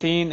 3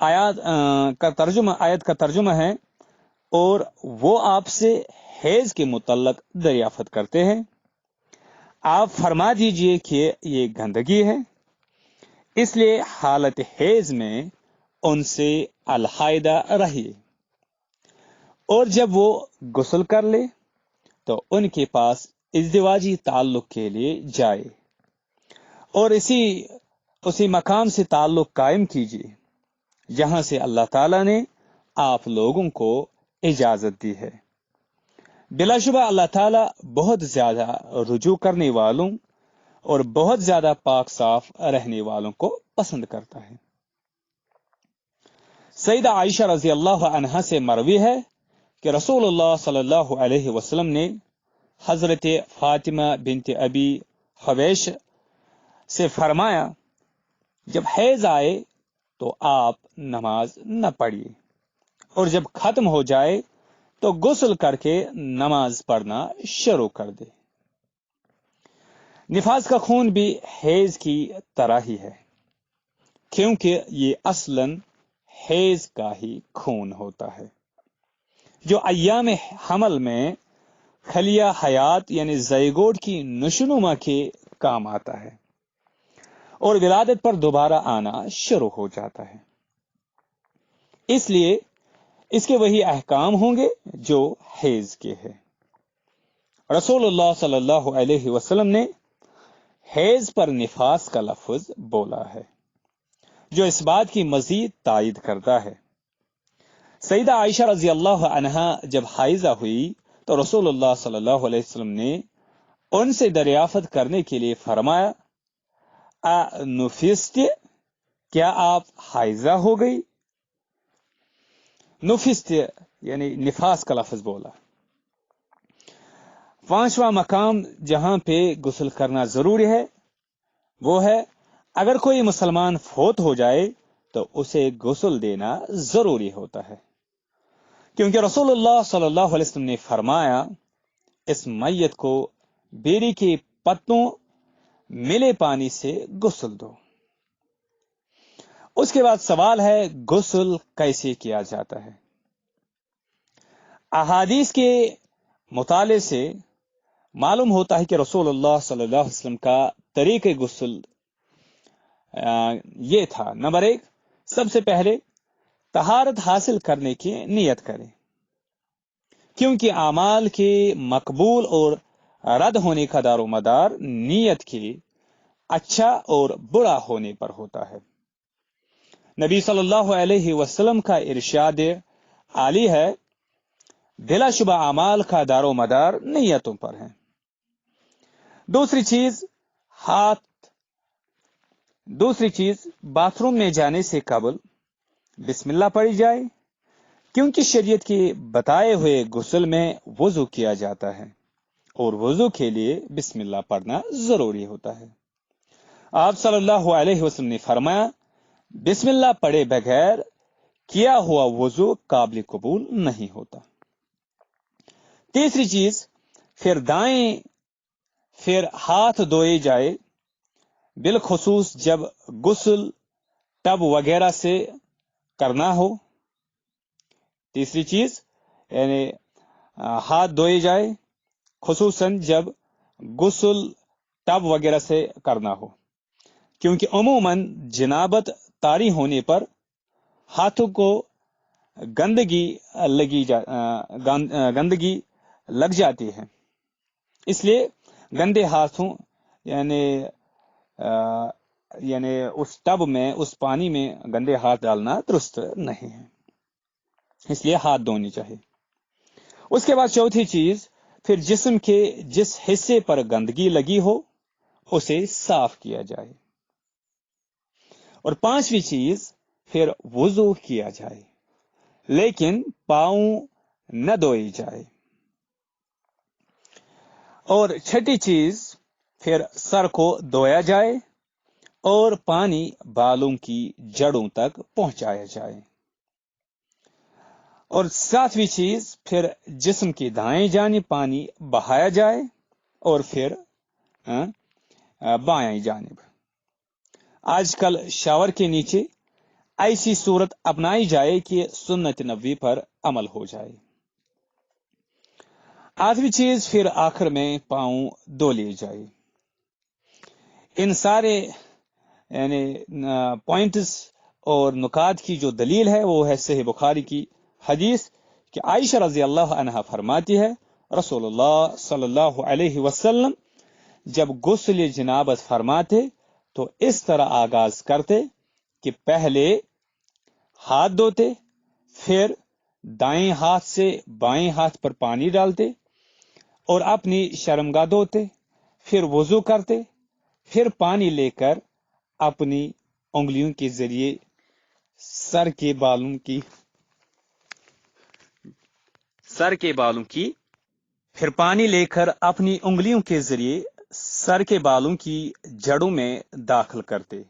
آیت کا ترجمہ ہے، اور وہ آپ سے حیض کے متعلق دریافت کرتے ہیں، آپ فرما دیجئے کہ یہ گندگی ہے، اس لیے حالت حیض میں ان سے علیحدہ رہیے، اور جب وہ غسل کر لے تو ان کے پاس ازدواجی تعلق کے لیے جائے، اور اسی مقام سے تعلق قائم کیجیے جہاں سے اللہ تعالیٰ نے آپ لوگوں کو اجازت دی ہے۔ بلا شبہ اللہ تعالیٰ بہت زیادہ رجوع کرنے والوں اور بہت زیادہ پاک صاف رہنے والوں کو پسند کرتا ہے۔ سیدہ عائشہ رضی اللہ عنہا سے مروی ہے کہ رسول اللہ صلی اللہ علیہ وسلم نے حضرت فاطمہ بنت ابی حبیش سے فرمایا، جب حیض آئے تو آپ نماز نہ پڑھیے، اور جب ختم ہو جائے تو غسل کر کے نماز پڑھنا شروع کر دے۔ نفاس کا خون بھی حیض کی طرح ہی ہے، کیونکہ یہ اصلاً حیض کا ہی خون ہوتا ہے جو ایام حمل میں خلیہ حیات یعنی زیگوٹ کی نشوونما کے کام آتا ہے اور ولادت پر دوبارہ آنا شروع ہو جاتا ہے۔ اس لیے اس کے وہی احکام ہوں گے جو حیض کے ہیں۔ رسول اللہ صلی اللہ علیہ وسلم نے حیض پر نفاس کا لفظ بولا ہے، جو اس بات کی مزید تائید کرتا ہے۔ سیدہ عائشہ رضی اللہ عنہا جب حائضہ ہوئی تو رسول اللہ صلی اللہ علیہ وسلم نے ان سے دریافت کرنے کے لیے فرمایا، نفست، کیا آپ حائضہ ہو گئی؟ نفست یعنی نفاس کا لفظ بولا۔ پانچواں مقام جہاں پہ غسل کرنا ضروری ہے وہ ہے، اگر کوئی مسلمان فوت ہو جائے تو اسے غسل دینا ضروری ہوتا ہے، کیونکہ رسول اللہ صلی اللہ علیہ وسلم نے فرمایا، اس میت کو بیری کے پتوں ملے پانی سے غسل دو۔ اس کے بعد سوال ہے، غسل کیسے کیا جاتا ہے؟ احادیث کے مطالعے سے معلوم ہوتا ہے کہ رسول اللہ صلی اللہ علیہ وسلم کا طریقہ غسل یہ تھا، نمبر 1، سب سے پہلے طہارت حاصل کرنے کی نیت کریں، کیونکہ اعمال کے مقبول اور رد ہونے کا دار و مدار نیت کے اچھا اور برا ہونے پر ہوتا ہے۔ نبی صلی اللہ علیہ وسلم کا ارشاد عالی ہے، بلا شبہ اعمال کا دار و مدار نیتوں پر ہے۔ دوسری چیز باتھ روم میں جانے سے قبل بسم اللہ پڑھی جائے، کیونکہ شریعت کے بتائے ہوئے غسل میں وضو کیا جاتا ہے اور وضو کے لیے بسم اللہ پڑھنا ضروری ہوتا ہے۔ آپ صلی اللہ علیہ وسلم نے فرمایا، بسم اللہ پڑھے بغیر کیا ہوا وضو قابل قبول نہیں ہوتا۔ تیسری چیز، پھر ہاتھ دھوئے جائے، بالخصوص جب غسل ٹب وغیرہ سے کرنا ہو۔ تیسری چیز یعنی ہاتھ دھوئے جائے خصوصاً جب غسل ٹب وغیرہ سے کرنا ہو، کیونکہ عموماً جنابت طاری ہونے پر ہاتھوں کو گندگی لگ جاتی ہے، اس لیے گندے ہاتھوں یعنی اس ٹب میں، اس پانی میں گندے ہاتھ ڈالنا درست نہیں ہے، اس لیے ہاتھ دھونے چاہیے۔ اس کے بعد چوتھی چیز، پھر جسم کے جس حصے پر گندگی لگی ہو اسے صاف کیا جائے۔ اور پانچویں چیز، پھر وضو کیا جائے، لیکن پاؤں نہ دھوئی جائے۔ اور چھٹی چیز، پھر سر کو دھویا جائے اور پانی بالوں کی جڑوں تک پہنچایا جائے۔ اور ساتویں چیز، پھر جسم کی دائیں جانب پانی بہایا جائے اور پھر بائیں جانب۔ آج کل شاور کے نیچے ایسی صورت اپنائی جائے کہ سنت نبوی پر عمل ہو جائے۔ آخری چیز، پھر آخر میں پاؤں دھو لیے جائے۔ ان سارے یعنی پوائنٹس اور نکات کی جو دلیل ہے وہ ہے صحیح بخاری کی حدیث کہ عائشہ رضی اللہ عنہا فرماتی ہے رسول اللہ صلی اللہ علیہ وسلم جب غسل جنابت فرماتے تو اس طرح آغاز کرتے کہ پہلے ہاتھ دھوتے، پھر دائیں ہاتھ سے بائیں ہاتھ پر پانی ڈالتے اور اپنی شرمگاہ دھوتے، پھر وضو کرتے، پھر پانی لے کر اپنی انگلیوں کے ذریعے سر کے بالوں کی پھر پانی لے کر اپنی انگلیوں کے ذریعے سر کے بالوں کی جڑوں میں داخل کرتے،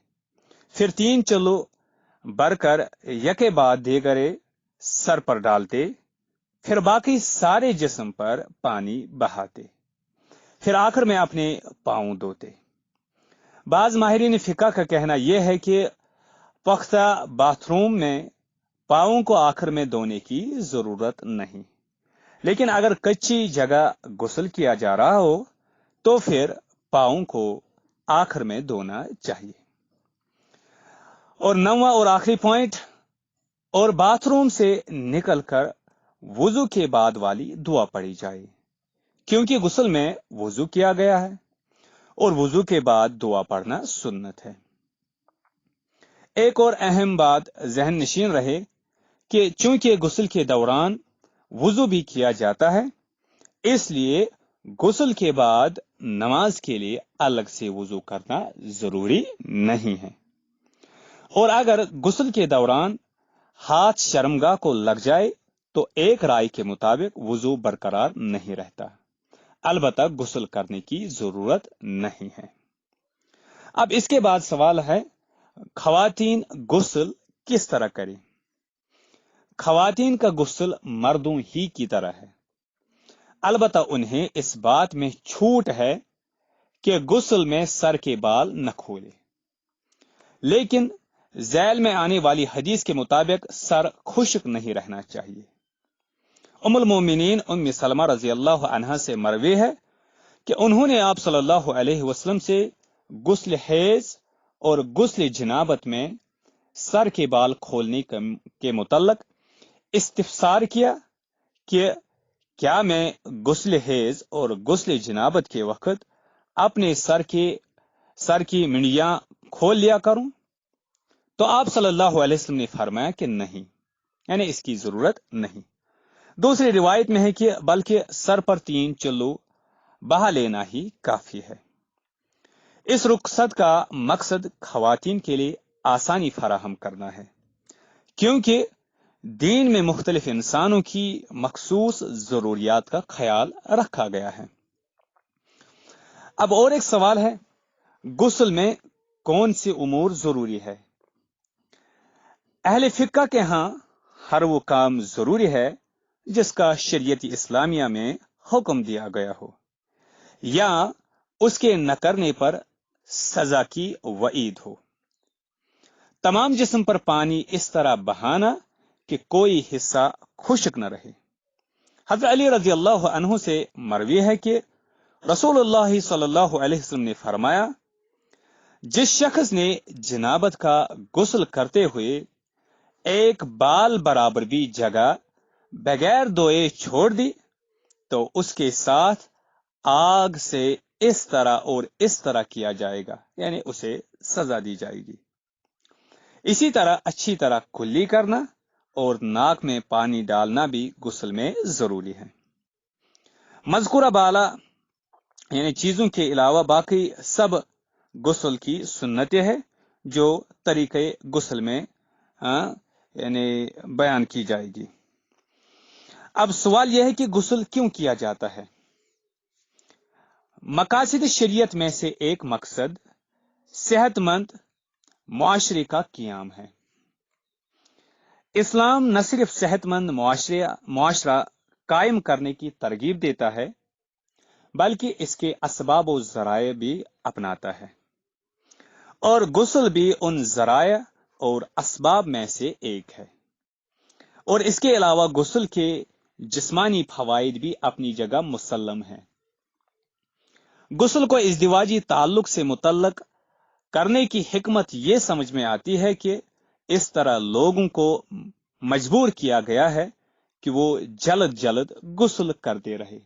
پھر 3 چلو بھر کر یکے بعد دیگرے سر پر ڈالتے، پھر باقی سارے جسم پر پانی بہاتے، پھر آخر میں اپنے پاؤں دھوتے۔ بعض ماہرین فقہ کا کہنا یہ ہے کہ پختہ باتھ روم میں پاؤں کو آخر میں دھونے کی ضرورت نہیں، لیکن اگر کچی جگہ غسل کیا جا رہا ہو تو پھر پاؤں کو آخر میں دھونا چاہیے۔ اور 9واں اور آخری پوائنٹ، اور باتھ روم سے نکل کر وضو کے بعد والی دعا پڑھی جائے، کیونکہ غسل میں وضو کیا گیا ہے اور وضو کے بعد دعا پڑھنا سنت ہے۔ ایک اور اہم بات ذہن نشین رہے کہ چونکہ غسل کے دوران وضو بھی کیا جاتا ہے، اس لیے غسل کے بعد نماز کے لیے الگ سے وضو کرنا ضروری نہیں ہے، اور اگر غسل کے دوران ہاتھ شرمگاہ کو لگ جائے تو ایک رائے کے مطابق وضو برقرار نہیں رہتا، البتہ غسل کرنے کی ضرورت نہیں ہے۔ اب اس کے بعد سوال ہے خواتین غسل کس طرح کریں؟ خواتین کا غسل مردوں ہی کی طرح ہے، البتہ انہیں اس بات میں چھوٹ ہے کہ غسل میں سر کے بال نہ کھولے، لیکن ذیل میں آنے والی حدیث کے مطابق سر خشک نہیں رہنا چاہیے۔ ام المومنین ام سلمہ رضی اللہ عنہا سے مروی ہے کہ انہوں نے آپ صلی اللہ علیہ وسلم سے غسل حیض اور غسل جنابت میں سر کے بال کھولنے کے متعلق استفسار کیا کہ کیا میں غسل حیض اور غسل جنابت کے وقت اپنے سر کی منڈیاں کھول لیا کروں؟ تو آپ صلی اللہ علیہ وسلم نے فرمایا کہ نہیں، یعنی اس کی ضرورت نہیں۔ دوسری روایت میں ہے کہ بلکہ سر پر 3 چلو بہا لینا ہی کافی ہے۔ اس رخصت کا مقصد خواتین کے لیے آسانی فراہم کرنا ہے، کیونکہ دین میں مختلف انسانوں کی مخصوص ضروریات کا خیال رکھا گیا ہے۔ اب اور ایک سوال ہے، غسل میں کون سے امور ضروری ہے؟ اہل فقہ کے ہاں ہر وہ کام ضروری ہے جس کا شریعت اسلامیہ میں حکم دیا گیا ہو یا اس کے نہ کرنے پر سزا کی وعید ہو۔ تمام جسم پر پانی اس طرح بہانا کہ کوئی حصہ خشک نہ رہے۔ حضرت علی رضی اللہ عنہ سے مروی ہے کہ رسول اللہ صلی اللہ علیہ وسلم نے فرمایا، جس شخص نے جنابت کا غسل کرتے ہوئے ایک بال برابر بھی جگہ بغیر دھوئے چھوڑ دی تو اس کے ساتھ آگ سے اس طرح اور اس طرح کیا جائے گا، یعنی اسے سزا دی جائے گی۔ اسی طرح اچھی طرح کلی کرنا اور ناک میں پانی ڈالنا بھی غسل میں ضروری ہے۔ مذکورہ بالا یعنی چیزوں کے علاوہ باقی سب غسل کی سنتیں ہیں جو طریقے غسل میں یعنی بیان کی جائے گی۔ اب سوال یہ ہے کہ غسل کیوں کیا جاتا ہے؟ مقاصد شریعت میں سے ایک مقصد صحت مند معاشرے کا قیام ہے۔ اسلام نہ صرف صحت مند معاشرہ قائم کرنے کی ترغیب دیتا ہے بلکہ اس کے اسباب و ذرائع بھی اپناتا ہے، اور غسل بھی ان ذرائع اور اسباب میں سے ایک ہے، اور اس کے علاوہ غسل کے جسمانی فوائد بھی اپنی جگہ مسلم ہیں۔ غسل کو ازدواجی تعلق سے متعلق کرنے کی حکمت یہ سمجھ میں آتی ہے کہ اس طرح لوگوں کو مجبور کیا گیا ہے کہ وہ جلد جلد غسل کرتے رہے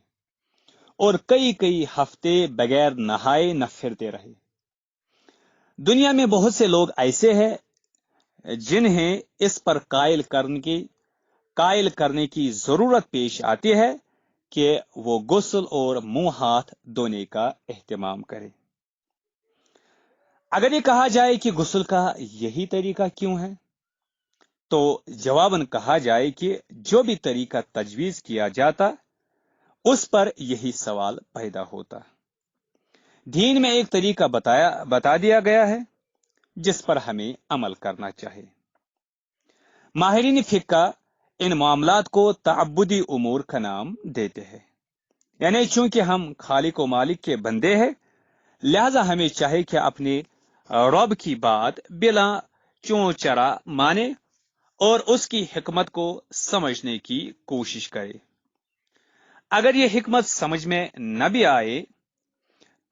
اور کئی کئی ہفتے بغیر نہائے نہ پھرتے رہے۔ دنیا میں بہت سے لوگ ایسے ہیں جنہیں اس پر قائل کرنے کی ضرورت پیش آتی ہے کہ وہ غسل اور منہ ہاتھ دھونے کا اہتمام کرے۔ اگر یہ کہا جائے کہ غسل کا یہی طریقہ کیوں ہے، تو جواباً کہا جائے کہ جو بھی طریقہ تجویز کیا جاتا اس پر یہی سوال پیدا ہوتا۔ دین میں ایک طریقہ بتا دیا گیا ہے جس پر ہمیں عمل کرنا چاہیے۔ ماہرین فقہ ان معاملات کو تعبدی امور کا نام دیتے ہیں، یعنی چونکہ ہم خالق و مالک کے بندے ہیں، لہذا ہمیں چاہیے کہ اپنے رب کی بات بلا چون چرا مانے اور اس کی حکمت کو سمجھنے کی کوشش کرے۔ اگر یہ حکمت سمجھ میں نہ بھی آئے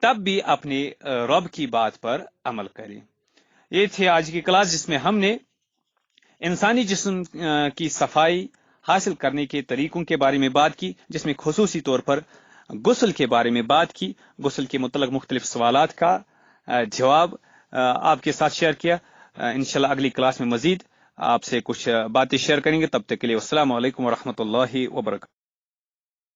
تب بھی اپنے رب کی بات پر عمل کرے۔ یہ تھی آج کی کلاس جس میں ہم نے انسانی جسم کی صفائی حاصل کرنے کے طریقوں کے بارے میں بات کی، جس میں خصوصی طور پر غسل کے بارے میں بات کی، غسل کے متعلق مختلف سوالات کا جواب آپ کے ساتھ شیئر کیا۔ انشاءاللہ اگلی کلاس میں مزید آپ سے کچھ باتیں شیئر کریں گے۔ تب تک کے لیے السلام علیکم ورحمۃ اللہ وبرکاتہ۔